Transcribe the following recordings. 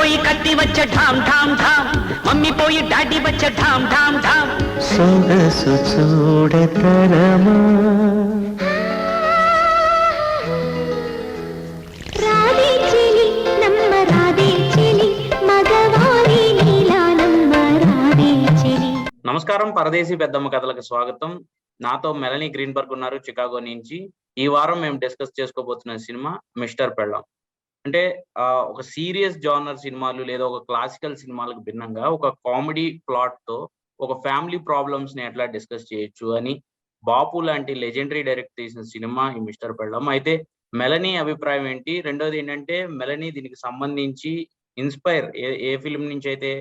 పోయి కత్తి వచ్చే ఢామ్ ఢామ్ ఢామ్, మమ్మీ పోయి డాడీ వచ్చే ఢామ్ ఢామ్ ఢామ్. సొగసు చూడతరమా రాధే చెలి నమ్మ రాధే చెలి మగవారి లీలా నమ్మ రాధే చెలి. నమస్కారం, పరదేశీ పెద్దమ్మ కథలకు స్వాగతం. నాతో మెలనీ గ్రీన్బర్గ్ ఉన్నారు చికాగో నుంచి. ఈ వారం మేము డిస్కస్ చేసుకోబోతున్న సినిమా మిస్టర్ పెళ్ళం. అంటే ఒక సీరియస్ జానర్ సినిమాలు లేదా ఒక క్లాసికల్ సినిమాలకు భిన్నంగా ఒక కామెడీ ప్లాట్ తో ఒక ఫ్యామిలీ ప్రాబ్లమ్స్ ని ఎట్లా డిస్కస్ చేయొచ్చు అని బాపు లాంటి లెజెండరీ డైరెక్టర్ తీసిన సినిమా ఈ మిస్టర్ పెళ్ళం. అయితే మెలనీ అభిప్రాయం ఏంటి, రెండోది ఏంటంటే మెలనీ దీనికి సంబంధించి ఇన్స్పైర్ ఏ ఫిల్మ్ నుంచి అయితే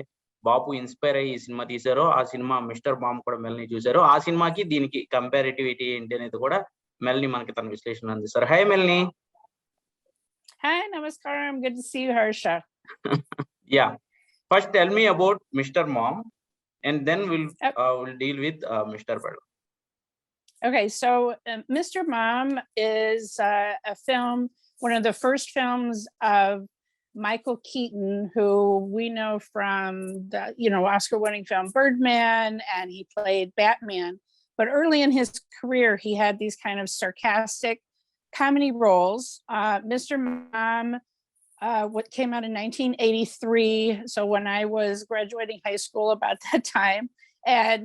బాపు ఇన్స్పైర్ అయ్యి ఈ సినిమా తీశారో ఆ సినిమా మిస్టర్ బాంబ్ కూడా మెలనీ చూశారో ఆ సినిమాకి దీనికి కంపారిటివిటీ ఏంటి అనేది కూడా మెలనీ మనకి తన విశ్లేషణ అందిస్తారు. High Melanie. Hi, namaskaram. Good to see you, Harsha. Yeah. First, tell me about Mr. Mom, and then we'll deal with Mr. Pellam. Okay, so Mr. Mom is a film, one of the first films of Michael Keaton, who we know from the Oscar-winning film Birdman, and he played Batman. But early in his career, he had these kind of sarcastic comedy roles. Mr. Mom, what came out in 1983, so when I was graduating high school about that time. And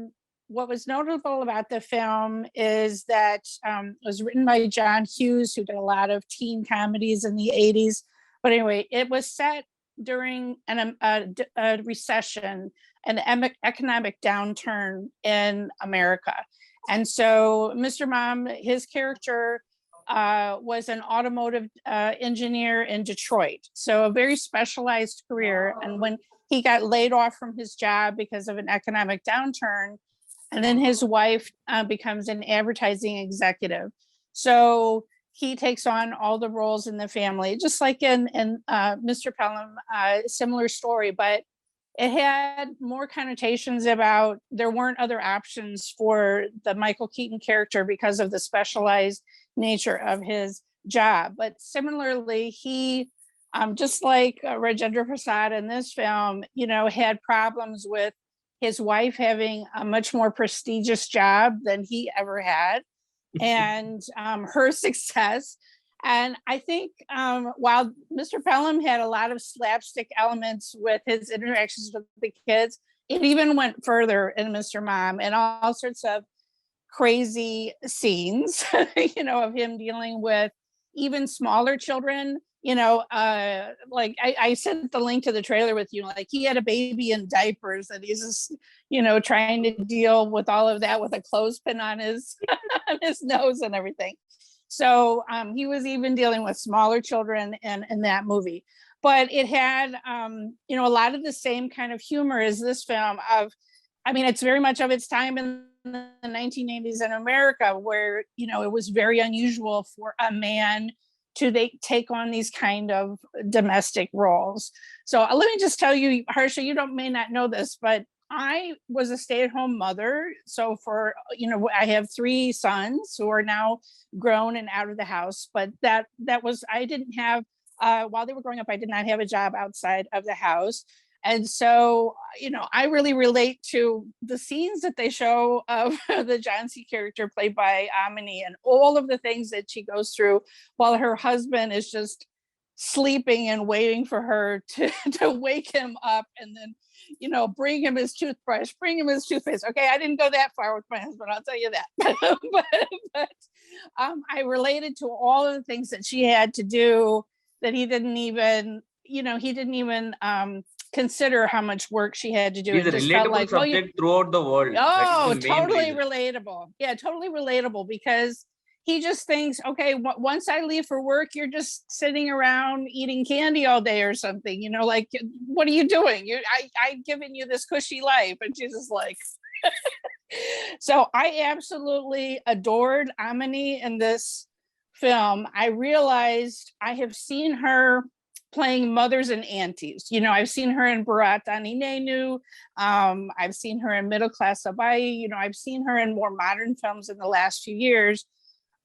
what was notable about the film is that it was written by John Hughes, who did a lot of teen comedies in the 80s. But anyway, it was set during a recession, an economic downturn in America. And so Mr. Mom, his character was an automotive engineer in Detroit. So a very specialized career. And when he got laid off from his job because of an economic downturn, and then his wife becomes an advertising executive. So he takes on all the roles in the family, just like in Mr. Pellam, similar story, but it had more connotations about there weren't other options for the Michael Keaton character because of the specialized nature of his job. But similarly, he, just like Rajendra Prasad in this film, had problems with his wife having a much more prestigious job than he ever had, and her success. And I think while Mr. Pellam had a lot of slapstick elements with his interactions with the kids, it even went further in Mr. Mom, and all sorts of crazy scenes, of him dealing with even smaller children. Like I sent the link to the trailer with you, like he had a baby in diapers and he's just, trying to deal with all of that with a clothespin on his on his nose and everything. So he was even dealing with smaller children in that movie. But it had, a lot of the same kind of humor as this film it's very much of its time in the 1980s in America, where, it was very unusual for a man to take on these kind of domestic roles. So let me just tell you, Harsha, you may not know this, but I was a stay-at-home mother. So I have 3 sons who are now grown and out of the house, but that was, I didn't have, while they were growing up, I did not have a job outside of the house. And so, I really relate to the scenes that they show of the John C. character played by Amini and all of the things that she goes through while her husband is just sleeping and waiting for her to wake him up and then, bring him his toothbrush, bring him his toothpaste. Okay, I didn't go that far with my husband, I'll tell you that. but I related to all of the things that she had to do that he didn't even consider how much work she had to do. It's a relatable subject throughout the world. Oh, totally relatable. Yeah, totally relatable, because he just thinks, okay, once I leave for work, you're just sitting around eating candy all day or something, like, what are you doing? I've given you this cushy life. And she's just like, so I absolutely adored Amini in this film. I realized I have seen her playing mothers and aunties. I've seen her in Bharat Ani Nenu. I've seen her in Middle Class Abai. I've seen her in more modern films in the last few years.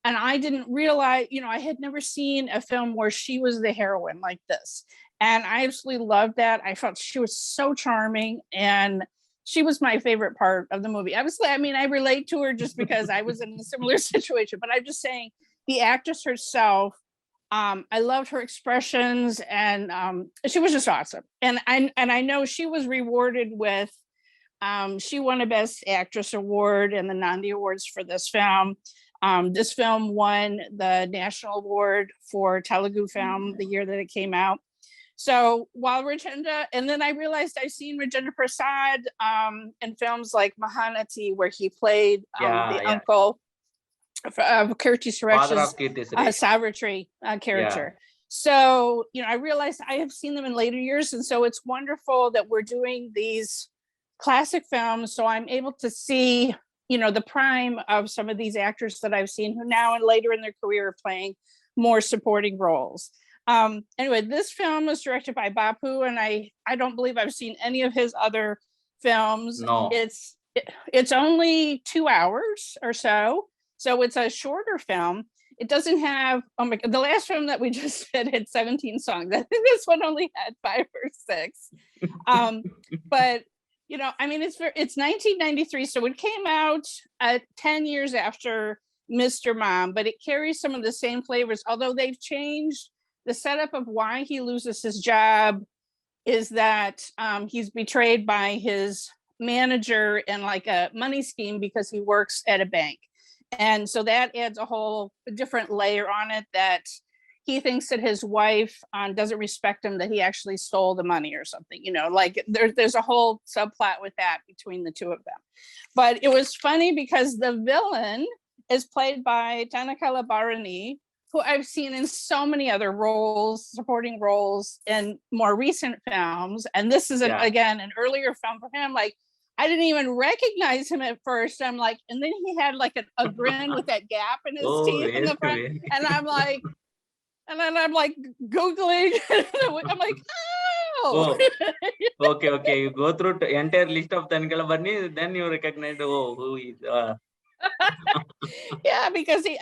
And I didn't realize, I had never seen a film where she was the heroine like this. And I absolutely loved that. I felt she was so charming, and she was my favorite part of the movie. Obviously, I mean, I relate to her just because I was in a similar situation, but I'm just saying the actress herself, I loved her expressions, and she was just awesome. And I know she was rewarded with, she won a Best Actress award and the Nandi Awards for this film. This film won the National Award for Telugu Film the year that it came out. So while Rajendra, and then I realized I've seen Rajendra Prasad in films like Mahanati, where he played the uncle of Kirti Father Suresh's of Kirti Suresh. Savitri character. So, you know, I realized I have seen them in later years. And so it's wonderful that we're doing these classic films. So I'm able to see, you know, the prime of some of these actors that I've seen who now and later in their career are playing more supporting roles. Anyway, this film was directed by Bapu, and I don't believe I've seen any of his other films. No. It's only 2 hours or so. So it's a shorter film. It doesn't have, oh my God, the last film that we just did had 17 songs. I think this one only had 5 or 6. But, you know, I mean, it's 1993. So it came out 10 years after Mr. Mom, but it carries some of the same flavors, although they've changed. The setup of why he loses his job is that he's betrayed by his manager in like a money scheme because he works at a bank. And so that adds a whole different layer on it, that he thinks that his wife doesn't respect him, that he actually stole the money or something, you know, like there's a whole subplot with that between the two of them. But it was funny because the villain is played by Tanakala Bharani, who I've seen in so many other roles, supporting roles in more recent films. And this is, again, an earlier film for him. Like, I didn't even recognize him at first. I'm like, and then he had like a grin with that gap in his teeth in the front. And I'm like, and then I'm like Googling. I'm like, oh. Okay. You go through the entire list of Tanakala Bharani, then you recognize, who is. Yeah, because he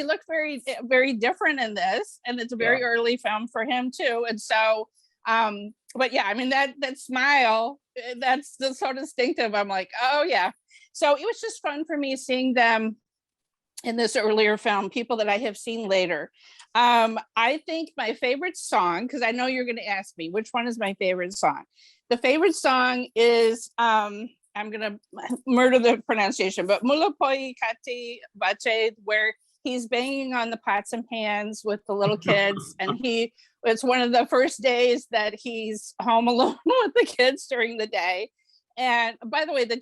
looked very, very different in this, and it's a very early film for him too. And so, but yeah, I mean that smile, that's so distinctive. I'm like, oh yeah. So it was just fun for me seeing them in this earlier film, people that I have seen later. I think my favorite song, because I know you're going to ask me which one is my favorite song. The favorite song is I'm gonna murder the pronunciation, but Mulapoi Kati Bache, where he's banging on the pots and pans with the little kids, and it's one of the first days that he's home alone with the kids during the day. And by the way, the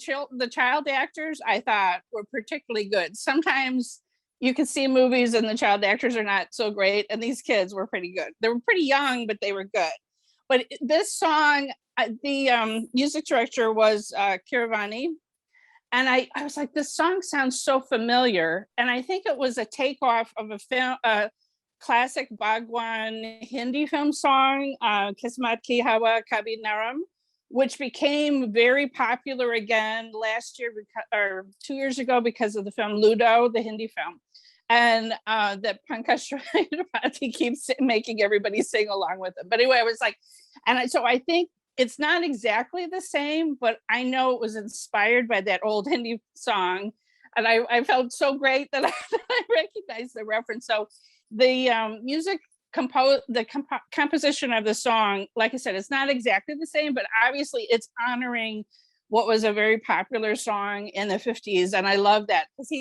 child actors I thought were particularly good. Sometimes you can see movies and the child actors are not so great, and these kids were pretty good. They were pretty young, but they were good. But this song, the music director was Kiravani, and I was like, this song sounds so familiar, and I think it was a takeoff of a classic Bhagwan Hindi film song, Kismat Ki Hawa Kabhi Naram, which became very popular again last year or 2 years ago because of the film Ludo, the Hindi film. And that Pankaj Tripathi keeps making everybody sing along with it. But anyway, I was like, so I think it's not exactly the same, but I know it was inspired by that old Hindi song. And I felt so great that I recognized the reference. So the composition of the song, like I said, it's not exactly the same, but obviously it's honoring what was a very popular song in the 50s. And I love that because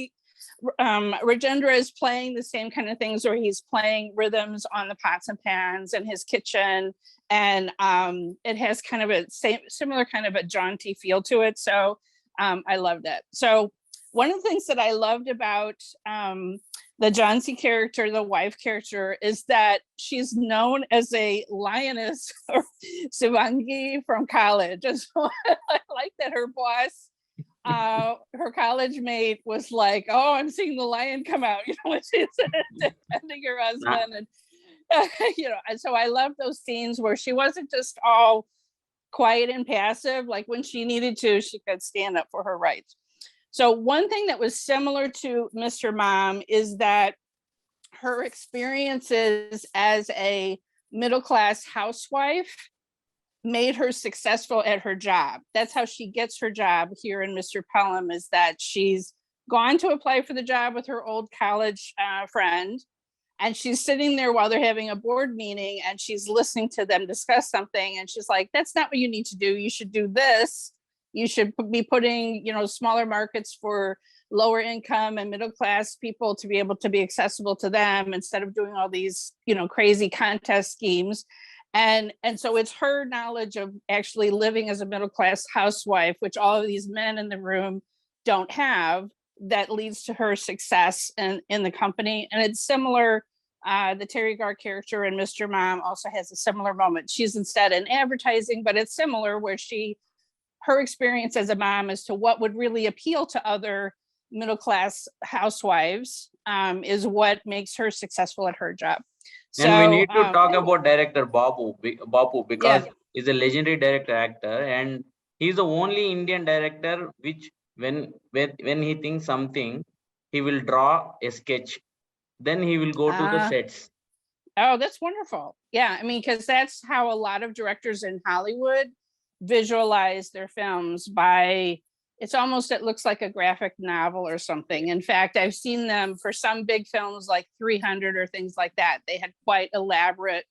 Rajendra is playing the same kind of things where he's playing rhythms on the pots and pans in his kitchen, and it has kind of a similar kind of a jaunty feel to it. So I love that. So one of the things that I loved about the Jhansi character, the wife character, is that she's known as a lioness or Shivangi from college. And so I like that her boss, her college mate, was like, oh, I'm seeing the lion come out, you know, when she's defending her husband. And you know, and so I love those scenes where she wasn't just all quiet and passive. Like when she needed to, she could stand up for her rights. So one thing that was similar to Mr. Mom is that her experiences as a middle-class housewife made her successful at her job. That's how she gets her job here in Mr. Pellam, is that she's gone to apply for the job with her old college friend, and she's sitting there while they're having a board meeting, and she's listening to them discuss something, and she's like, that's not what you need to do. You should do this. You should be putting, smaller markets for lower income and middle class people to be able to be accessible to them, instead of doing all these, crazy contest schemes. And so it's her knowledge of actually living as a middle class housewife, which all of these men in the room don't have, that leads to her success in the company. And it's similar. The Terry Garr character in Mr. Mom also has a similar moment. She's instead in advertising, but it's similar, where her experience as a mom as to what would really appeal to other middle class housewives is what makes her successful at her job. And we need to talk about director Babu because Yeah. he's a legendary director actor, and he's the only Indian director which when he thinks something, he will draw a sketch, then he will go to the sets. Oh, that's wonderful. Yeah, I mean, because that's how a lot of directors in Hollywood visualize their films by, it looks like a graphic novel or something. In fact, I've seen them for some big films like 300 or things like that. They had quite elaborate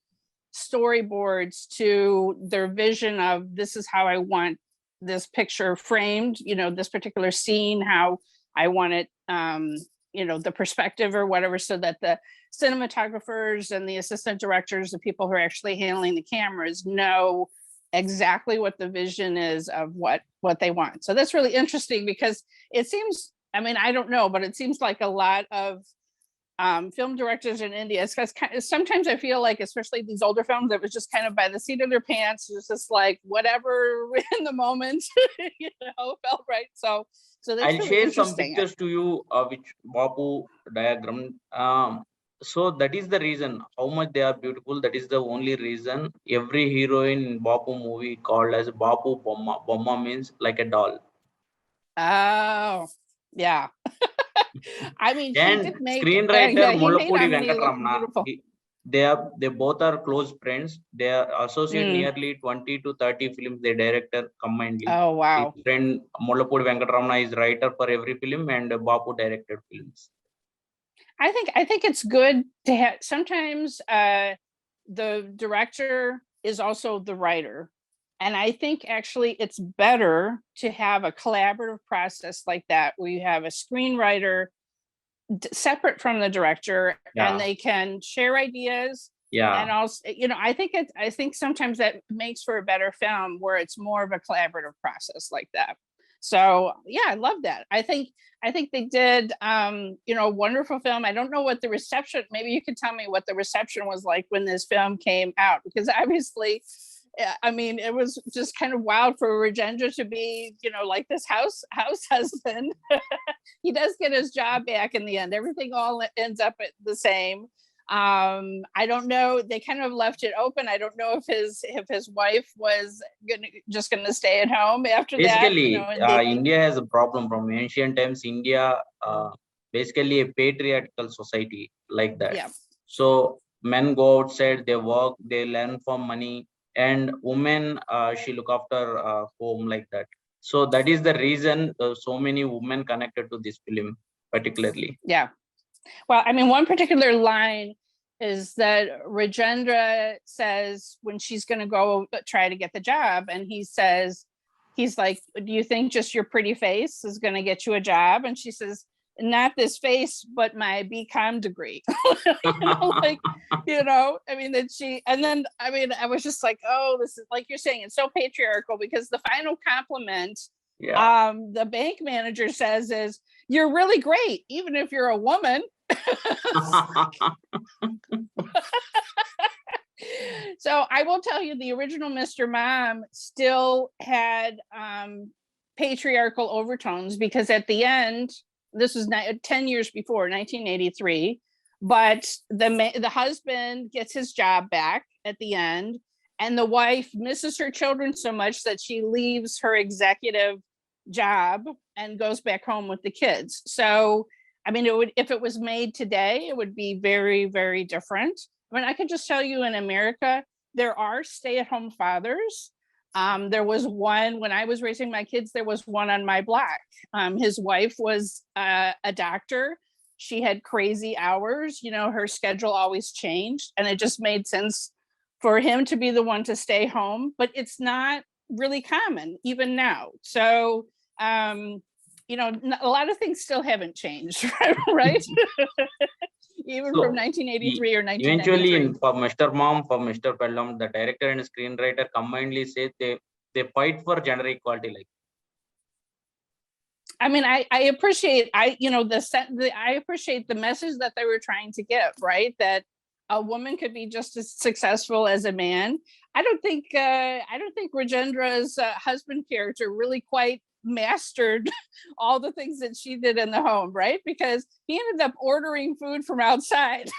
storyboards to their vision of, this is how I want this picture framed, this particular scene, how I want it, the perspective or whatever, so that the cinematographers and the assistant directors, the people who are actually handling the cameras, know exactly what the vision is of what they want. So that's really interesting, because it seems, I don't know, but it seems like a lot of film directors in India, sometimes I feel like, especially these older films, it was just kind of by the seat of their pants. It was just like whatever in the moment, felt right. So that's I'll really share some interesting. pictures to you, which Babu diagram. So that is the reason how much they are beautiful. That is the only reason every heroine in Babu movie called as Babu Bomma. Bomma means like a doll. Oh, yeah. He And did make, screenwriter he made Mullapudi Amini look Venkatramana, beautiful. they both are close friends. They are associate nearly 20 to 30 films they directed combinedly. Oh, wow. His friend Mullapudi Venkatramana is writer for every film, and Babu directed films. I think it's good to have, sometimes the director is also the writer. And I think actually it's better to have a collaborative process like that, where you have a screenwriter separate from the director, and they can share ideas. Yeah. And also, I think sometimes that makes for a better film, where it's more of a collaborative process like that. So yeah, I love that. I think they did a wonderful film. I don't know what the reception, maybe you could tell me what the reception was like when this film came out, because obviously, it was just kind of wild for Rajendra to be, like this house husband. He does get his job back in the end. Everything all ends up the same. I don't know. They kind of left it open. I don't know if his wife was just gonna stay at home after basically, that. India has a problem from ancient times. India, basically a patriarchal society like that. Yeah. So men go outside, they work, they learn for money, and women, she look after home like that. So that is the reason so many women connected to this film particularly. Yeah. Well, one particular line is that Rajendra says when she's going to go try to get the job, and he's like, do you think just your pretty face is going to get you a job? And she says, not this face, but my BCom degree. I was just like, oh, this is, like you're saying, it's so patriarchal, because the final compliment the bank manager says is, you're really great, even if you're a woman. So I will tell you, the original Mr. Mom still had patriarchal overtones, because at the end, this was 10 years before, 1983, but the husband gets his job back at the end, and the wife misses her children so much that she leaves her executive job and goes back home with the kids. So, if it was made today, it would be very, very different. I mean, I could just tell you in America, there are stay-at-home fathers. There was one when I was raising my kids, there was one on my block. His wife was a doctor. She had crazy hours, you know, her schedule always changed, and it just made sense for him to be the one to stay home, but it's not really common even now. So, you know, a lot of things still haven't changed, right? Even So, from 1983 or eventually, 1993. for Mr. Mom, for Mr. Pellam, the director and screenwriter combinedly say they fight for gender equality. Like, I mean, I appreciate, you know, I appreciate the message that they were trying to give, right? That a woman could be just as successful as a man. I don't think Rajendra's husband character really quite mastered all the things that she did in the home, right? Because he ended up ordering food from outside.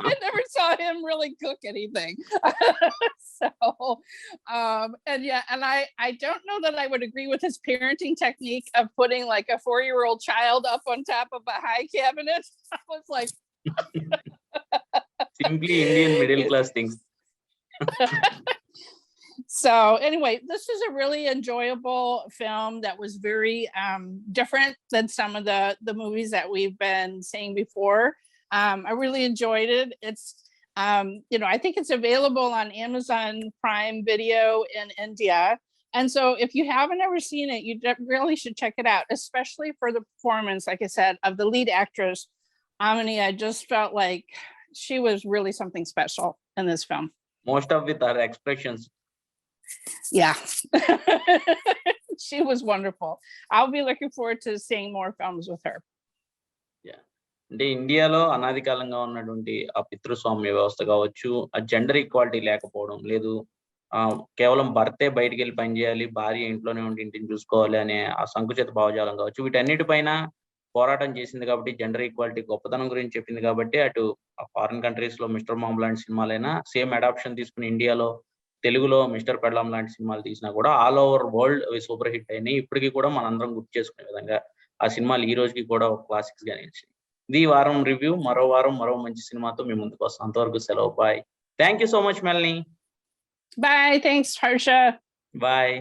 I never saw him really cook anything. So, and yeah, and I don't know that I would agree with his parenting technique of putting like a 4-year-old child up on top of a high cabinet. I was like, simply Indian middle class things. So anyway, this is a really enjoyable film that was very different than some of the movies that we've been seeing before. I really enjoyed it. It's you know, I think it's available on Amazon Prime Video in India. And so if you haven't ever seen it, you really should check it out, especially for the performance, like I said, of the lead actress, Amini. I just felt like she was really something special in this film. Most of with her expressions. Yeah. She was wonderful. I'll be looking forward to seeing more films with her. Yeah. అంటే ఇండియాలో అనాది కాలంగా ఉన్నటువంటి ఆ పితృస్వామ్య వ్యవస్థ కావచ్చు, ఆ gender equality లేకపోవడం లేదు, కేవలం భర్తే బయటికి వెళ్ళి పనిచేయాలి, భార్య ఇంట్లోనే ఉండి ఇంటిని చూసుకోవాలి అనే ఆ సంకుచిత భావజాలం కావచ్చు, వీటన్నిటిపైన పోరాటం చేసింది కాబట్టి, జెండర్ ఈక్వాలిటీ గొప్పతనం గురించి చెప్పింది కాబట్టి, అటు ఫారిన్ కంట్రీస్ లో మిస్టర్ మామ్ లాంటి సినిమాలైనా సేమ్ అడాప్షన్ తీసుకుని ఇండియాలో తెలుగులో మిస్టర్ పెళ్ళాం లాంటి సినిమాలు తీసినా కూడా ఆల్ ఓవర్ వరల్డ్ అవి సూపర్ హిట్ అయినాయి. ఇప్పటికీ కూడా మనందరం గుర్తు చేసుకునే విధంగా ఆ సినిమాలు ఈ రోజుకి కూడా ఒక క్లాసిక్స్ గా నిలిచాయి. ఇది వారం రివ్యూ. మరో వారం మరో మంచి సినిమాతో మీ ముందుకు వస్తాం. అంతవరకు సెలవు. Bye. Thank you so much Melanie. Bye. Thanks, Harsha. Bye.